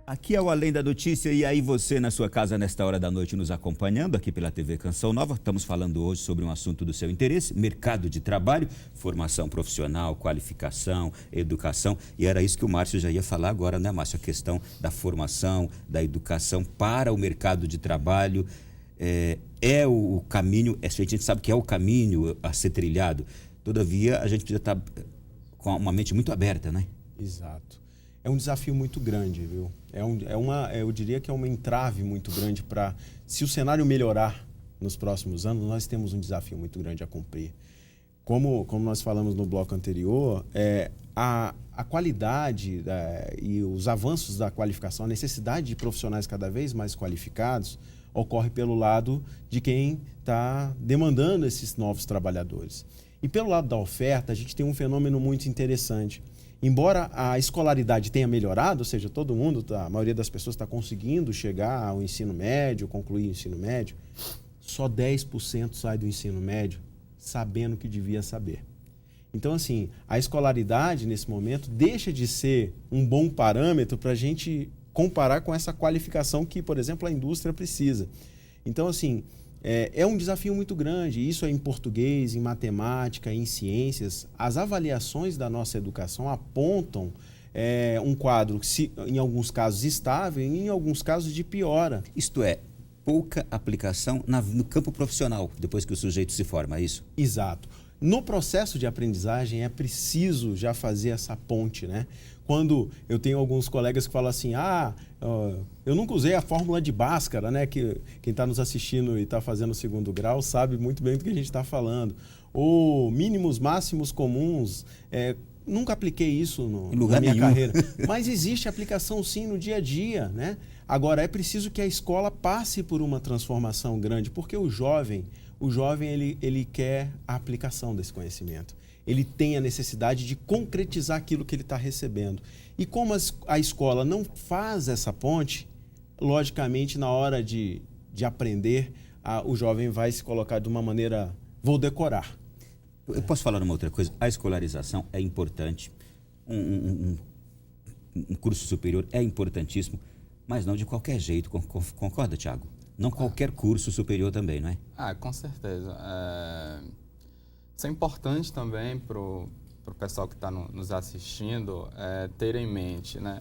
Aqui é o Além da Notícia, e aí você na sua casa nesta hora da noite nos acompanhando aqui pela TV Canção Nova. Estamos falando hoje sobre um assunto do seu interesse, mercado de trabalho, formação profissional, qualificação, educação. E era isso que o Márcio já ia falar agora, né, Márcio? A questão da formação, da educação para o mercado de trabalho é o caminho, a gente sabe que é o caminho a ser trilhado. Todavia, a gente precisa estar com uma mente muito aberta, né? Exato. É um desafio muito grande, viu? Eu diria que é uma entrave muito grande para... Se o cenário melhorar nos próximos anos, nós temos um desafio muito grande a cumprir. Como nós falamos no bloco anterior, a qualidade e os avanços da qualificação, a necessidade de profissionais cada vez mais qualificados, ocorre pelo lado de quem está demandando esses novos trabalhadores. E pelo lado da oferta, a gente tem um fenômeno muito interessante. Embora a escolaridade tenha melhorado, ou seja, todo mundo, a maioria das pessoas está conseguindo chegar ao ensino médio, concluir o ensino médio, só 10% sai do ensino médio sabendo o que devia saber. Então, assim, a escolaridade, nesse momento, deixa de ser um bom parâmetro para a gente comparar com essa qualificação que, por exemplo, a indústria precisa. Então, assim, é um desafio muito grande. Isso é em português, em matemática, em ciências. As avaliações da nossa educação apontam um quadro, em alguns casos, estável e em alguns casos de piora. Isto é, pouca aplicação no campo profissional, depois que o sujeito se forma, é isso? Exato. No processo de aprendizagem é preciso já fazer essa ponte, né? Quando eu tenho alguns colegas que falam assim, eu nunca usei a fórmula de Bhaskara, né? Que quem está nos assistindo e está fazendo o segundo grau sabe muito bem do que a gente está falando. Ou mínimos, máximos comuns. Nunca apliquei isso na minha carreira. Mas existe aplicação sim no dia a dia, né? Agora, é preciso que a escola passe por uma transformação grande, porque o jovem ele quer a aplicação desse conhecimento. Ele tem a necessidade de concretizar aquilo que ele está recebendo. E como a escola não faz essa ponte, logicamente, na hora de aprender, o jovem vai se colocar de uma maneira, vou decorar. Eu posso falar uma outra coisa? A escolarização é importante, um curso superior é importantíssimo, mas não de qualquer jeito, concorda, Thiago? Não qualquer curso superior também, não é? Com certeza. Isso é importante também para o pessoal que está nos assistindo ter em mente, né?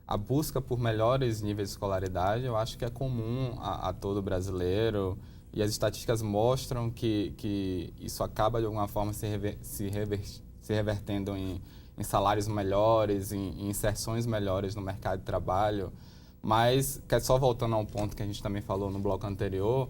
A busca por melhores níveis de escolaridade, eu acho que é comum a todo brasileiro, e as estatísticas mostram que isso acaba de alguma forma se revertendo em salários melhores, em inserções melhores no mercado de trabalho. Mas, só voltando a um ponto que a gente também falou no bloco anterior,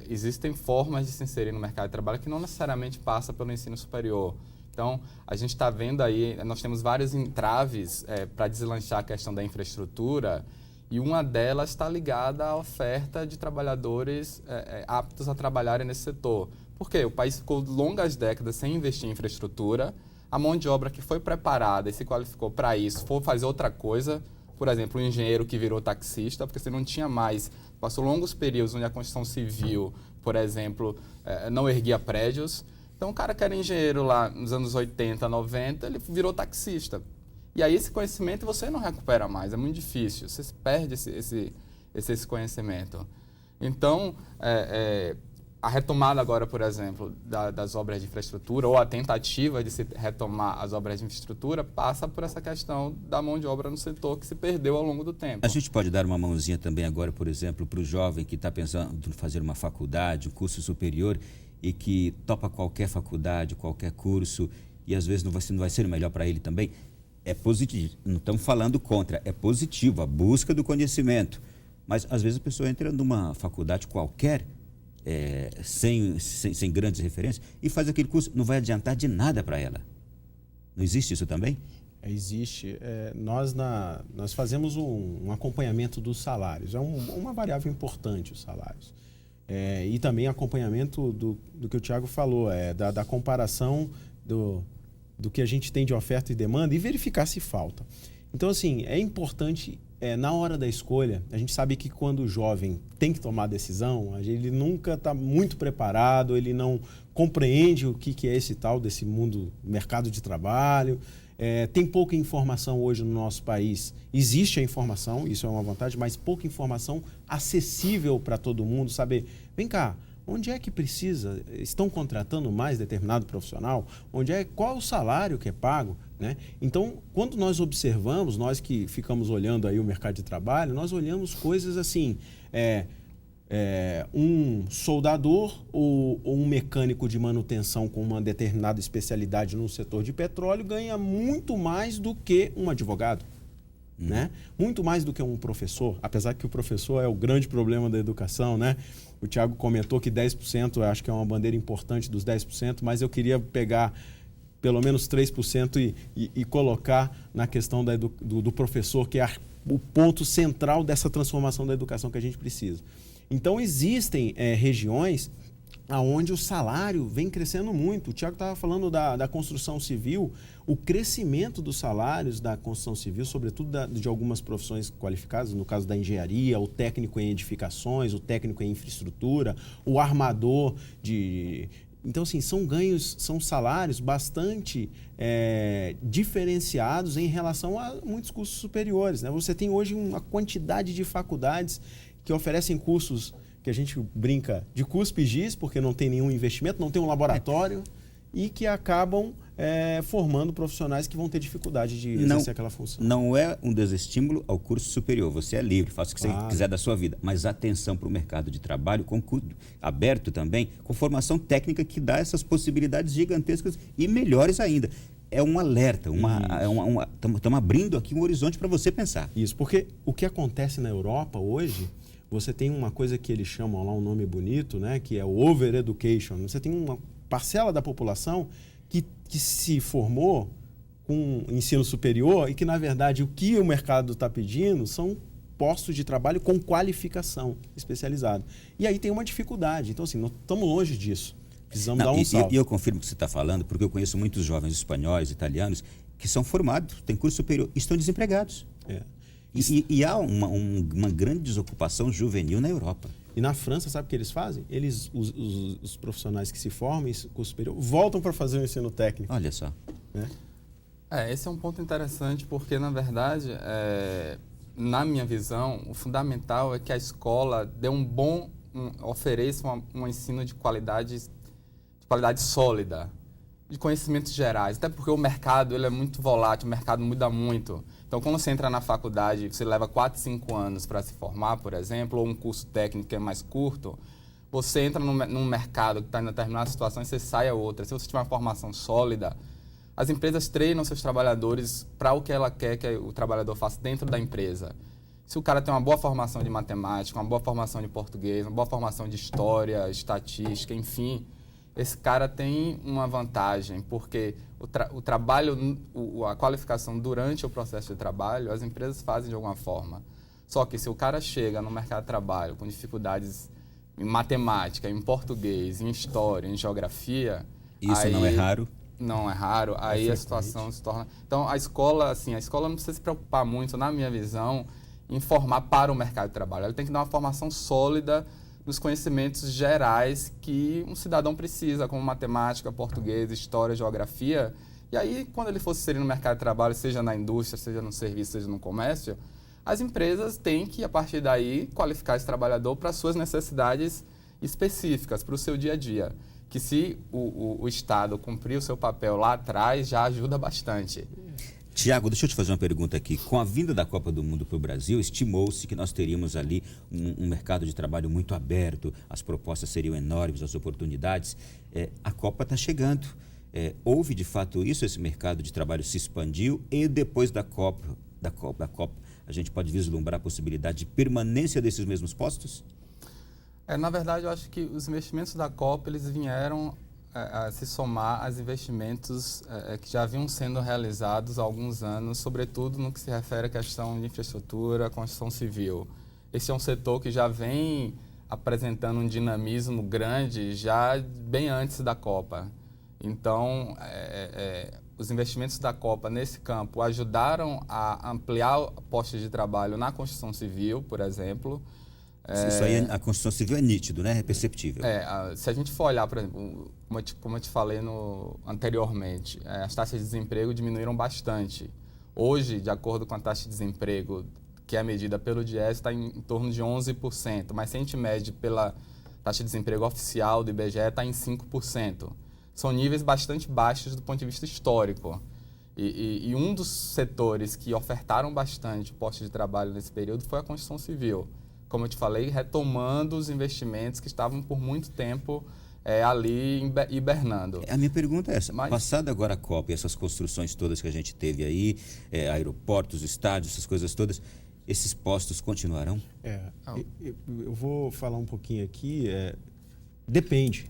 existem formas de se inserir no mercado de trabalho que não necessariamente passa pelo ensino superior. Então, a gente está vendo aí, nós temos vários entraves para deslanchar a questão da infraestrutura, e uma delas está ligada à oferta de trabalhadores aptos a trabalharem nesse setor. Por quê? O país ficou longas décadas sem investir em infraestrutura, a mão de obra que foi preparada e se qualificou para isso, for fazer outra coisa. Por exemplo, um engenheiro que virou taxista, porque você não tinha mais, passou longos períodos onde a construção civil, por exemplo, não erguia prédios. Então, o cara que era engenheiro lá nos anos 80, 90, ele virou taxista. E aí esse conhecimento você não recupera mais, é muito difícil, você perde esse conhecimento. Então, a retomada agora, por exemplo, das obras de infraestrutura, ou a tentativa de se retomar as obras de infraestrutura, passa por essa questão da mão de obra no setor que se perdeu ao longo do tempo. A gente pode dar uma mãozinha também agora, por exemplo, para o jovem que está pensando em fazer uma faculdade, um curso superior, e que topa qualquer faculdade, qualquer curso, e às vezes não vai ser o melhor para ele também. É positivo, não estamos falando contra, é positivo a busca do conhecimento. Mas às vezes a pessoa entra numa faculdade qualquer, sem grandes referências, e faz aquele curso, não vai adiantar de nada para ela. Não existe isso também? Existe. Nós fazemos um acompanhamento dos salários. É uma variável importante, os salários. E também acompanhamento do que o Thiago falou, da comparação do que a gente tem de oferta e demanda e verificar se falta. Então, assim, é importante na hora da escolha, a gente sabe que quando o jovem tem que tomar decisão, ele nunca está muito preparado, ele não compreende o que é esse tal desse mundo, mercado de trabalho. Tem pouca informação hoje no nosso país. Existe a informação, isso é uma vantagem, mas pouca informação acessível para todo mundo. Saber, vem cá, onde é que precisa? Estão contratando mais determinado profissional? Qual é o salário que é pago? Né? Então, quando nós observamos, nós que ficamos olhando aí o mercado de trabalho, nós olhamos coisas assim, um soldador ou um mecânico de manutenção com uma determinada especialidade no setor de petróleo ganha muito mais do que um advogado. Né? Muito mais do que um professor, apesar que o professor é o grande problema da educação, né? O Thiago comentou que 10%, eu acho que é uma bandeira importante dos 10%, mas eu queria pegar pelo menos 3% e colocar na questão do professor, que é o ponto central dessa transformação da educação que a gente precisa. Então, existem regiões onde o salário vem crescendo muito. O Thiago estava falando da construção civil, o crescimento dos salários da construção civil, sobretudo de algumas profissões qualificadas, no caso da engenharia, o técnico em edificações, o técnico em infraestrutura, o armador de... Então, assim, são salários bastante diferenciados em relação a muitos cursos superiores. Né? Você tem hoje uma quantidade de faculdades que oferecem cursos que a gente brinca de cuspe e giz, porque não tem nenhum investimento, não tem um laboratório, e que acabam formando profissionais que vão ter dificuldade de exercer aquela função. Não é um desestímulo ao curso superior. Você é livre, faça o que você quiser da sua vida. Mas atenção para o mercado de trabalho, aberto também, com formação técnica que dá essas possibilidades gigantescas e melhores ainda. É um alerta, estamos abrindo aqui um horizonte para você pensar. Isso, porque o que acontece na Europa hoje, você tem uma coisa que eles chamam lá, um nome bonito, né, que é o over-education. Você tem uma parcela da população que se formou com ensino superior e que, na verdade, o que o mercado está pedindo são postos de trabalho com qualificação especializada. E aí tem uma dificuldade. Então, assim, nós estamos longe disso. Precisamos dar um salto. E eu confirmo o que você está falando, porque eu conheço muitos jovens espanhóis, italianos, que são formados, têm curso superior e estão desempregados. E há uma grande desocupação juvenil na Europa. E na França, sabe o que eles fazem? Os profissionais que se formam em curso superior voltam para fazer o ensino técnico. Olha só. Esse é um ponto interessante, porque, na verdade, na minha visão, o fundamental é que a escola dê ofereça um ensino de qualidade sólida, de conhecimentos gerais, até porque o mercado ele é muito volátil, o mercado muda muito. Então, quando você entra na faculdade, você leva 4, 5 anos para se formar, por exemplo, ou um curso técnico que é mais curto, você entra num mercado que está em determinada situação e você sai a outra. Se você tiver uma formação sólida, as empresas treinam seus trabalhadores para o que ela quer que o trabalhador faça dentro da empresa. Se o cara tem uma boa formação de matemática, uma boa formação de português, uma boa formação de história, estatística, enfim, esse cara tem uma vantagem, porque o trabalho, a qualificação durante o processo de trabalho, as empresas fazem de alguma forma. Só que se o cara chega no mercado de trabalho com dificuldades em matemática, em português, em história, em geografia... Isso não é raro? Não é raro, aí a situação se torna... Então, a escola não precisa se preocupar muito, na minha visão, em formar para o mercado de trabalho. Ela tem que dar uma formação sólida nos conhecimentos gerais que um cidadão precisa, como matemática, português, história, geografia. E aí, quando ele for se inserir no mercado de trabalho, seja na indústria, seja no serviço, seja no comércio, as empresas têm que, a partir daí, qualificar esse trabalhador para as suas necessidades específicas, para o seu dia a dia. Que se o Estado cumprir o seu papel lá atrás, já ajuda bastante. Tiago, deixa eu te fazer uma pergunta aqui. Com a vinda da Copa do Mundo para o Brasil, estimou-se que nós teríamos ali um mercado de trabalho muito aberto, as propostas seriam enormes, as oportunidades. A Copa está chegando. Houve, de fato, isso? Esse mercado de trabalho se expandiu e depois da Copa, a gente pode vislumbrar a possibilidade de permanência desses mesmos postos? Na verdade, eu acho que os investimentos da Copa eles vieram a se somar aos investimentos que já vinham sendo realizados há alguns anos, sobretudo no que se refere à questão de infraestrutura, construção civil. Esse é um setor que já vem apresentando um dinamismo grande já bem antes da Copa. Então, os investimentos da Copa nesse campo ajudaram a ampliar postos de trabalho na construção civil, por exemplo. Isso aí, a construção civil é nítido, né? É perceptível. Se a gente for olhar, por exemplo, como eu te falei anteriormente, as taxas de desemprego diminuíram bastante. Hoje, de acordo com a taxa de desemprego, que é medida pelo Diese, está em torno de 11%, mas se a gente mede pela taxa de desemprego oficial do IBGE, está em 5%. São níveis bastante baixos do ponto de vista histórico. E um dos setores que ofertaram bastante postos de trabalho nesse período foi a construção civil. Como eu te falei, retomando os investimentos que estavam por muito tempo ali hibernando. A minha pergunta é essa. Passada agora a Copa e essas construções todas que a gente teve aí, aeroportos, estádios, essas coisas todas, esses postos continuarão? Eu vou falar um pouquinho aqui. Depende.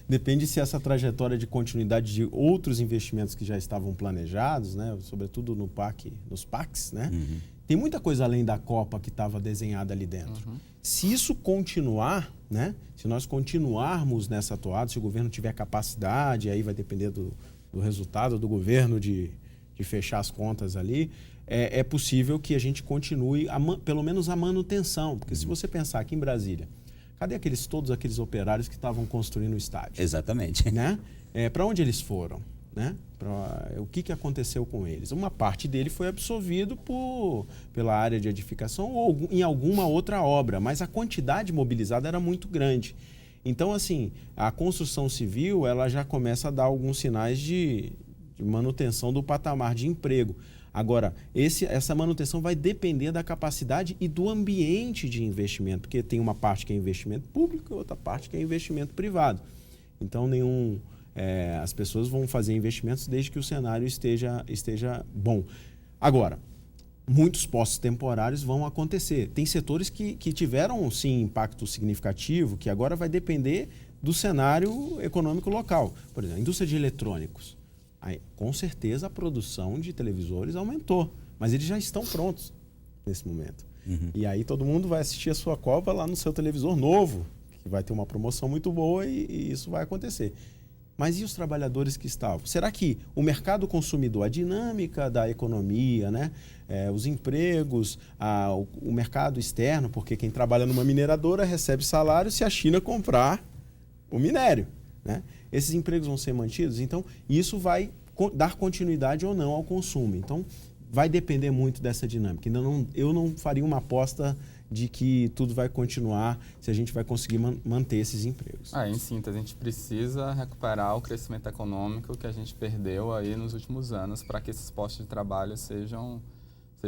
Depende se essa trajetória de continuidade de outros investimentos que já estavam planejados, né, sobretudo nos PACs, né? Uhum. Tem muita coisa além da Copa que estava desenhada ali dentro. Uhum. Se isso continuar, né, se nós continuarmos nessa toada, se o governo tiver capacidade, aí vai depender do resultado do governo de fechar as contas ali, é possível que a gente continue, pelo menos a manutenção. Porque se você pensar aqui em Brasília, cadê todos aqueles operários que estavam construindo o estádio? Exatamente. Né? Para onde eles foram? Né? O que aconteceu com eles? Uma parte dele foi absorvido pela área de edificação ou em alguma outra obra, mas a quantidade mobilizada era muito grande. Então, assim, a construção civil ela já começa a dar alguns sinais de manutenção do patamar de emprego. Agora, essa manutenção vai depender da capacidade e do ambiente de investimento, porque tem uma parte que é investimento público e outra parte que é investimento privado. Então, as pessoas vão fazer investimentos desde que o cenário esteja bom. Agora, muitos postos temporários vão acontecer. Tem setores que tiveram, sim, impacto significativo, que agora vai depender do cenário econômico local. Por exemplo, a indústria de eletrônicos. Aí, com certeza a produção de televisores aumentou, mas eles já estão prontos nesse momento. Uhum. E aí todo mundo vai assistir a sua Copa lá no seu televisor novo, que vai ter uma promoção muito boa e isso vai acontecer. Mas e os trabalhadores que estavam? Será que o mercado consumidor, a dinâmica da economia, né? Os empregos, o mercado externo, porque quem trabalha numa mineradora recebe salário se a China comprar o minério, né? Esses empregos vão ser mantidos, então isso vai dar continuidade ou não ao consumo. Então, vai depender muito dessa dinâmica. Eu não faria uma aposta de que tudo vai continuar se a gente vai conseguir manter esses empregos. Em síntese, a gente precisa recuperar o crescimento econômico que a gente perdeu aí nos últimos anos para que esses postos de trabalho sejam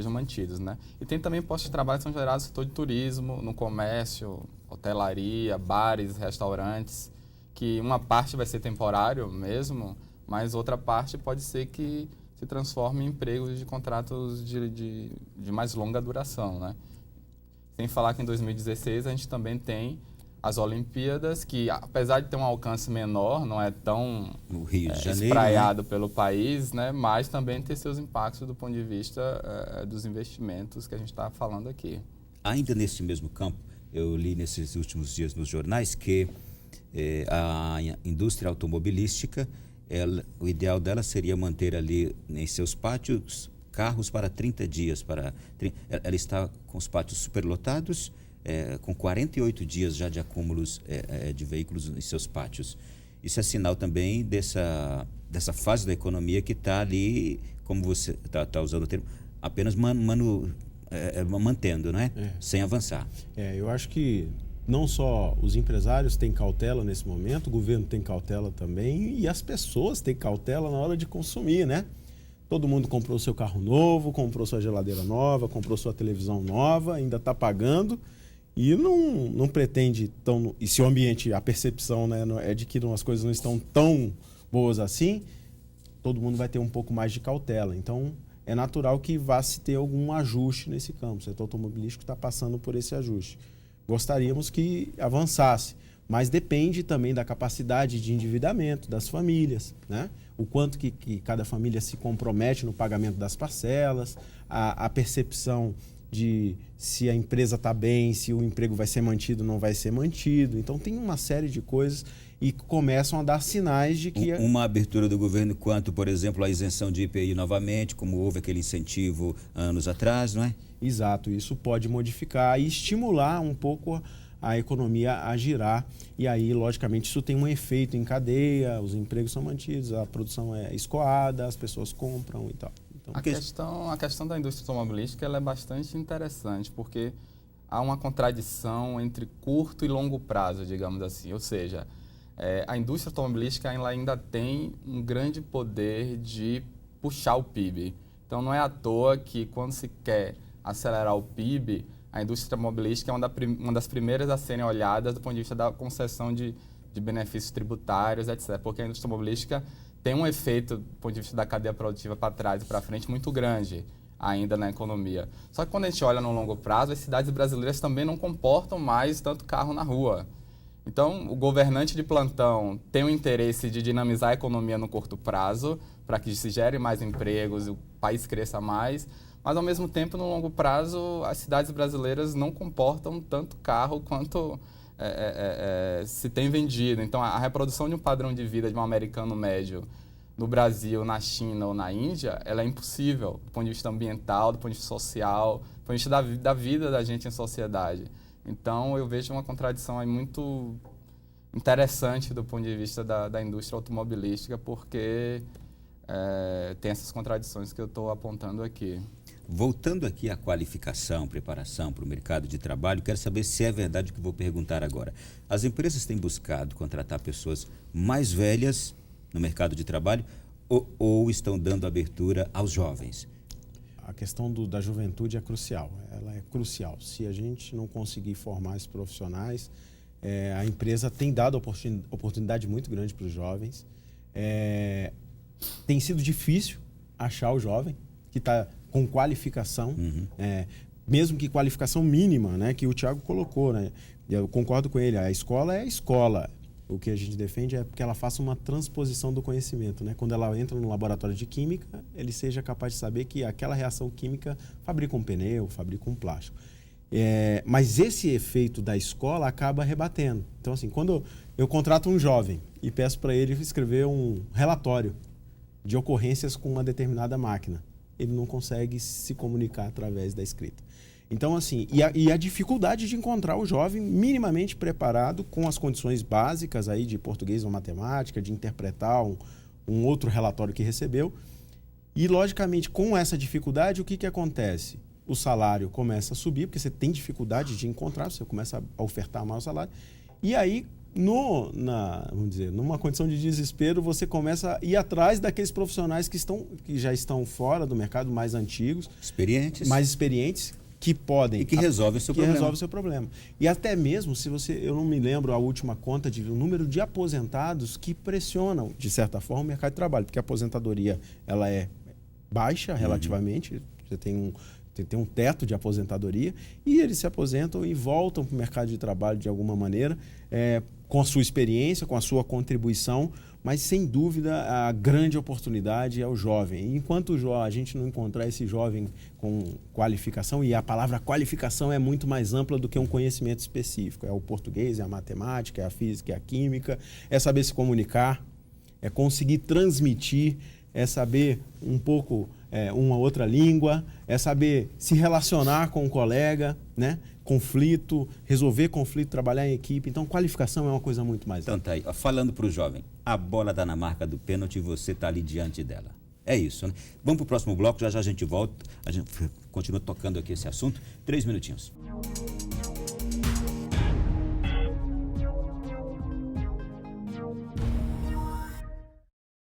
mantidos, né? E tem também postos de trabalho que são gerados no setor de turismo, no comércio, hotelaria, bares, restaurantes, que uma parte vai ser temporário mesmo, mas outra parte pode ser que se transforme em empregos de contratos de mais longa duração, né? Sem falar que em 2016 a gente também tem as Olimpíadas, que apesar de ter um alcance menor, não é tão no Rio de Janeiro, espraiado, né, pelo país, né? Mas também tem seus impactos do ponto de vista dos investimentos que a gente está falando aqui. Ainda nesse mesmo campo, eu li nesses últimos dias nos jornais que a indústria automobilística, o ideal dela seria manter ali em seus pátios carros para 30 dias. Ela está com os pátios superlotados, com 48 dias já de acúmulos de veículos em seus pátios. Isso é sinal também dessa fase da economia que está ali, como você está usando o termo, apenas mantendo, não é? Sem avançar. Eu acho que não só os empresários têm cautela nesse momento, o governo tem cautela também e as pessoas têm cautela na hora de consumir, né? Todo mundo comprou seu carro novo, comprou sua geladeira nova, comprou sua televisão nova, ainda está pagando e não pretende tão... E se o ambiente, a percepção, né, é de que as coisas não estão tão boas assim, todo mundo vai ter um pouco mais de cautela. Então, é natural que vá se ter algum ajuste nesse campo. O setor automobilístico está passando por esse ajuste. Gostaríamos que avançasse, mas depende também da capacidade de endividamento das famílias, né? O quanto que cada família se compromete no pagamento das parcelas, a percepção de se a empresa está bem, se o emprego vai ser mantido ou não vai ser mantido. Então tem uma série de coisas e começam a dar sinais de que... Uma abertura do governo quanto, por exemplo, a isenção de IPI novamente, como houve aquele incentivo anos atrás, não é? Exato, isso pode modificar e estimular um pouco a economia a girar. E aí, logicamente, isso tem um efeito em cadeia, os empregos são mantidos, a produção é escoada, as pessoas compram e tal. Então, a questão da indústria automobilística ela é bastante interessante, porque há uma contradição entre curto e longo prazo, digamos assim. Ou seja, a indústria automobilística ela ainda tem um grande poder de puxar o PIB. Então, não é à toa que, quando se quer acelerar o PIB, a indústria automobilística é uma das primeiras a serem olhadas do ponto de vista da concessão de benefícios tributários, etc. Porque a indústria automobilística tem um efeito, do ponto de vista da cadeia produtiva para trás e para frente, muito grande ainda na economia. Só que quando a gente olha no longo prazo, as cidades brasileiras também não comportam mais tanto carro na rua. Então, o governante de plantão tem o interesse de dinamizar a economia no curto prazo, para que se gere mais empregos e o país cresça mais, mas, ao mesmo tempo, no longo prazo, as cidades brasileiras não comportam tanto carro quanto se tem vendido. Então, a reprodução de um padrão de vida de um americano médio no Brasil, na China ou na Índia, ela é impossível do ponto de vista ambiental, do ponto de vista social, do ponto de vista da vida da gente em sociedade. Então, eu vejo uma contradição aí muito interessante do ponto de vista da indústria automobilística, porque tem essas contradições que eu estou apontando aqui. Voltando aqui à qualificação, preparação para o mercado de trabalho, quero saber se é verdade o que vou perguntar agora. As empresas têm buscado contratar pessoas mais velhas no mercado de trabalho ou estão dando abertura aos jovens? A questão da juventude é crucial, ela é crucial. Se a gente não conseguir formar esses profissionais, a empresa tem dado oportunidade muito grande para os jovens. Tem sido difícil achar o jovem que está com qualificação, mesmo que qualificação mínima, né, que o Thiago colocou, né? Eu concordo com ele, a escola é a escola. O que a gente defende é que ela faça uma transposição do conhecimento, né? Quando ela entra no laboratório de química, ele seja capaz de saber que aquela reação química fabrica um pneu, fabrica um plástico. Mas esse efeito da escola acaba rebatendo. Então, assim, quando eu contrato um jovem e peço para ele escrever um relatório de ocorrências com uma determinada máquina, ele não consegue se comunicar através da escrita. Então, assim, e a dificuldade de encontrar o jovem minimamente preparado com as condições básicas aí de português ou matemática, de interpretar um outro relatório que recebeu. E, logicamente, com essa dificuldade, o que acontece? O salário começa a subir, porque você tem dificuldade de encontrar, você começa a ofertar mais o salário. E aí, vamos dizer, numa condição de desespero, você começa a ir atrás daqueles profissionais que já estão fora do mercado, mais antigos, mais experientes, que podem... E que resolvem o seu problema. E até mesmo, eu não me lembro a última conta de o número de aposentados que pressionam, de certa forma, o mercado de trabalho, porque a aposentadoria ela é baixa relativamente, você tem um teto de aposentadoria, e eles se aposentam e voltam para o mercado de trabalho de alguma maneira, com a sua experiência, com a sua contribuição, mas sem dúvida a grande oportunidade é o jovem. Enquanto a gente não encontrar esse jovem com qualificação, e a palavra qualificação é muito mais ampla do que um conhecimento específico, é o português, é a matemática, é a física, é a química, é saber se comunicar, é conseguir transmitir, é saber um pouco uma outra língua, é saber se relacionar com um colega, né? Resolver conflito, trabalhar em equipe. Então, qualificação é uma coisa muito mais. Então, tá aí. Falando para o jovem, a bola dá na marca do pênalti e você está ali diante dela. É isso, né? Vamos para o próximo bloco, já a gente volta. A gente continua tocando aqui esse assunto. 3 minutinhos.